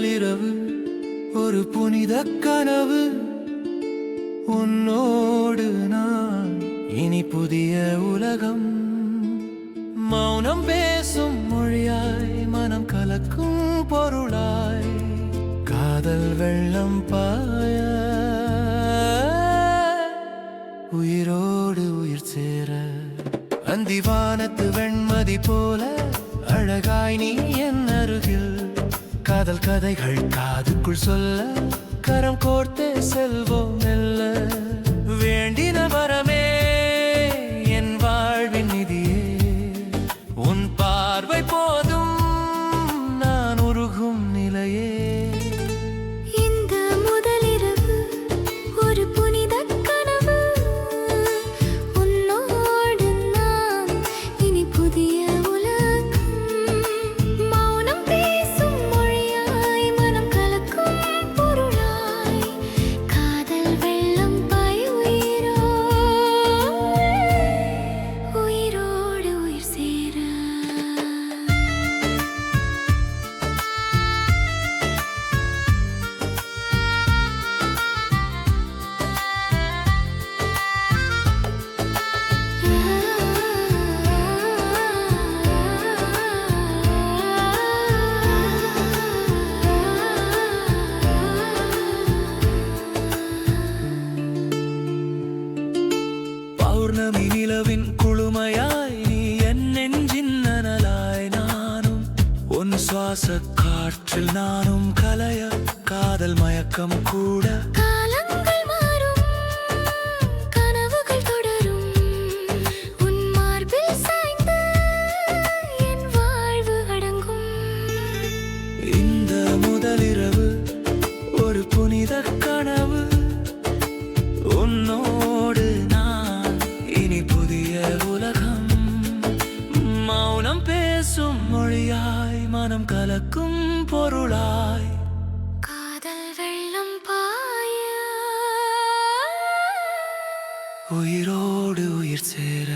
முதலிரவு ஒரு புனித கனவு உன்னோடு நான் இனி புதிய உலகம் மௌனம் பேசும் மொழியாய் மனம் கலக்கும் பொருளாய் காதல் வெள்ளம் பாய உயிரோடு உயிர் சேர அந்திவானத்து வெண்மதி போல அழகாய் நீ என் அருகில் காதல் கதைகள் காதுக்குள் சொல்ல கரம் கோர்த்தே செல்வோம் மெல்ல வேண்டின வரமே என் வாழ்வின் நிதியே உன் பார்வை போதும் நான் உருகும் நிலையே இந்த முதலிரவு ஒரு புனித கனவு உன்னோடு நான் இனி புதிய பௌர்ணமி நிலவின் குளுமையாய் நீ என் நெஞ்சின் நனலாய் நானும் உன் சுவாச காற்றில் நானும் கலைய காதல் மயக்கம் கூட காலங்கள் மாறும் கனவுகள் தொடரும் உன் மார்பில் சாய்ந்து என் வாழ்வு அடங்கும் இந்த முதலிரவு ஒரு புனித கனவு உன்னோடு உலகம் மௌனம் பேசும் மொழியாய் மனம் கலக்கும் பொருளாய் காதல் வெள்ளம் பாய உயிரோடு உயிர் சேர